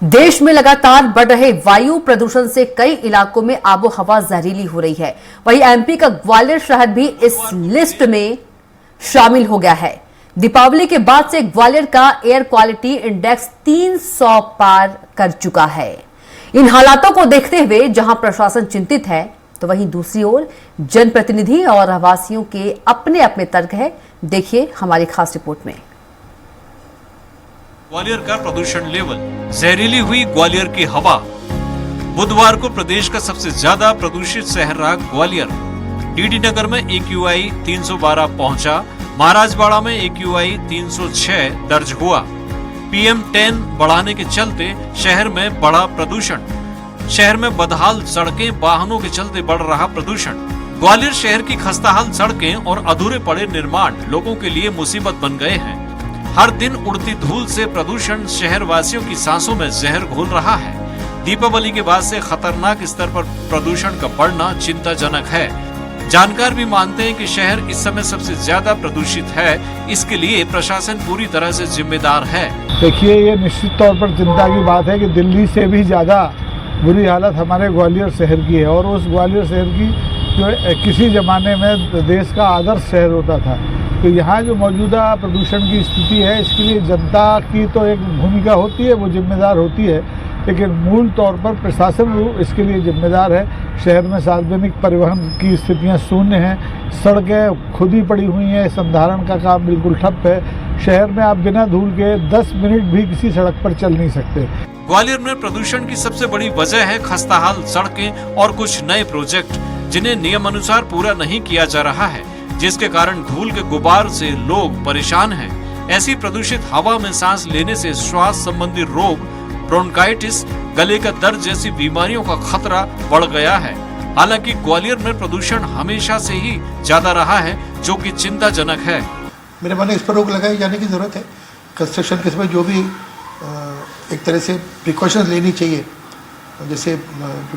देश में लगातार बढ़ रहे वायु प्रदूषण से कई इलाकों में आबो हवा जहरीली हो रही है। वहीं एमपी का ग्वालियर शहर भी इस लिस्ट में शामिल हो गया है। दीपावली के बाद से ग्वालियर का एयर क्वालिटी इंडेक्स 300 पार कर चुका है। इन हालातों को देखते हुए जहां प्रशासन चिंतित है, तो वहीं दूसरी ओर जनप्रतिनिधि और आवासियों के अपने अपने तर्क है। देखिए हमारी खास रिपोर्ट में। ग्वालियर का प्रदूषण लेवल, जहरीली हुई ग्वालियर की हवा। बुधवार को प्रदेश का सबसे ज्यादा प्रदूषित शहर रहा ग्वालियर। डीडी नगर में AQI 312 पहुंचा। महाराजवाड़ा में AQI 306 दर्ज हुआ। PM10 बढ़ाने के चलते शहर में बढ़ा प्रदूषण। शहर में बदहाल सड़कें, वाहनों के चलते बढ़ रहा प्रदूषण। ग्वालियर शहर की खस्ताहाल सड़कें और अधूरे पड़े निर्माण लोगों के लिए मुसीबत बन गए हैं। हर दिन उड़ती धूल से प्रदूषण शहर वासियों की सांसों में जहर घोल रहा है। दीपावली के बाद से खतरनाक स्तर पर प्रदूषण का बढ़ना चिंताजनक है। जानकार भी मानते हैं कि शहर इस समय सबसे ज्यादा प्रदूषित है। इसके लिए प्रशासन पूरी तरह से जिम्मेदार है। देखिए, ये निश्चित तौर पर चिंता की बात है कि दिल्ली से भी ज्यादा बुरी हालत हमारे ग्वालियर शहर की है। और उस ग्वालियर शहर की जो किसी जमाने में देश का आदर्श शहर होता था, तो यहाँ जो मौजूदा प्रदूषण की स्थिति है, इसके लिए जनता की तो एक भूमिका होती है, वो जिम्मेदार होती है, लेकिन मूल तौर पर प्रशासन इसके लिए जिम्मेदार है। शहर में सार्वजनिक परिवहन की स्थितियाँ शून्य हैं, सड़कें खुदी पड़ी हुई हैं, संधारण का काम बिल्कुल ठप है। शहर में आप बिना धूल के 10 मिनट भी किसी सड़क पर चल नहीं सकते। ग्वालियर में प्रदूषण की सबसे बड़ी वजह है खस्ताहाल सड़कें और कुछ नए प्रोजेक्ट जिन्हें नियमानुसार पूरा नहीं किया जा रहा है, जिसके कारण धूल के गुबार से लोग परेशान हैं। ऐसी प्रदूषित हवा में सांस लेने से श्वास संबंधी रोग, ब्रोंकाइटिस, गले का दर्द जैसी बीमारियों का खतरा बढ़ गया है। हालांकि ग्वालियर में प्रदूषण हमेशा से ही ज्यादा रहा है, जो कि चिंताजनक है। मेरे मन में इस पर रोक लगाई जाने की जरूरत है। कंस्ट्रक्शन के समय जो भी एक तरह से प्रिकॉशन लेनी चाहिए, जैसे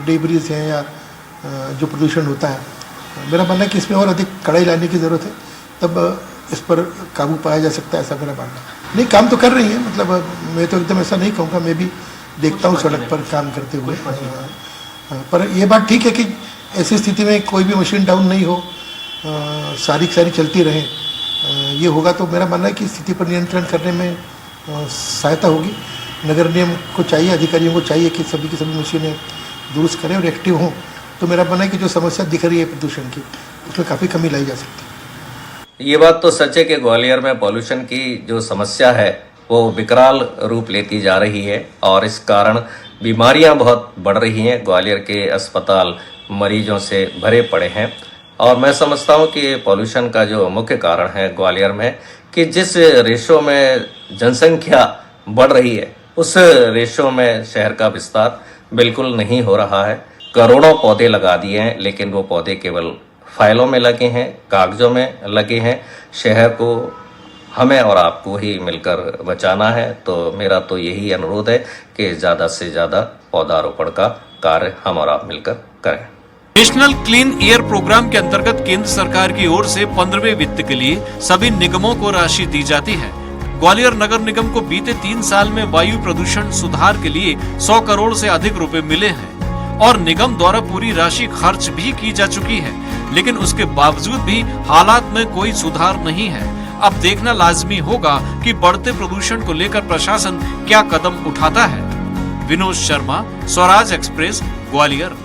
डिब्रीज है या जो प्रदूषण होता है, मेरा मानना है कि इसमें और अधिक कड़ाई लाने की ज़रूरत है, तब इस पर काबू पाया जा सकता है, ऐसा मेरा मानना है। नहीं, काम तो कर रही है, मतलब मैं तो एकदम ऐसा नहीं कहूँगा, मैं भी देखता हूँ सड़क पर काम करते हुए। पर यह बात ठीक है कि ऐसी स्थिति में कोई भी मशीन डाउन नहीं हो, सारी चलती रहे, ये होगा तो मेरा मानना है कि स्थिति पर नियंत्रण करने में सहायता होगी। नगर निगम को चाहिए, अधिकारियों को चाहिए कि सभी की सभी मशीनें दुरुस्त करें और एक्टिव हों, तो मेरा मानना है कि जो समस्या दिख रही है प्रदूषण की, उसमें काफ़ी कमी लाई जा सकती है। ये बात तो सच है कि ग्वालियर में पॉल्यूशन की जो समस्या है वो विकराल रूप लेती जा रही है और इस कारण बीमारियां बहुत बढ़ रही हैं। ग्वालियर के अस्पताल मरीजों से भरे पड़े हैं और मैं समझता हूं कि पॉल्यूशन का जो मुख्य कारण है ग्वालियर में कि जिस रेशो में जनसंख्या बढ़ रही है, उस रेशो में शहर का विस्तार बिल्कुल नहीं हो रहा है। करोड़ों पौधे लगा दिए हैं, लेकिन वो पौधे केवल फाइलों में लगे हैं, कागजों में लगे हैं। शहर को हमें और आपको ही मिलकर बचाना है, तो मेरा तो यही अनुरोध है कि ज़्यादा से ज़्यादा पौधारोपण का कार्य हम और आप मिलकर करें। नेशनल क्लीन एयर प्रोग्राम के अंतर्गत केंद्र सरकार की ओर से 15वें वित्त के लिए सभी निगमों को राशि दी जाती है। ग्वालियर नगर निगम को बीते 3 साल में वायु प्रदूषण सुधार के लिए 100 करोड़ से अधिक रुपए मिले हैं और निगम द्वारा पूरी राशि खर्च भी की जा चुकी है, लेकिन उसके बावजूद भी हालात में कोई सुधार नहीं है। अब देखना लाजमी होगा कि बढ़ते प्रदूषण को लेकर प्रशासन क्या कदम उठाता है। विनोद शर्मा, स्वराज एक्सप्रेस, ग्वालियर।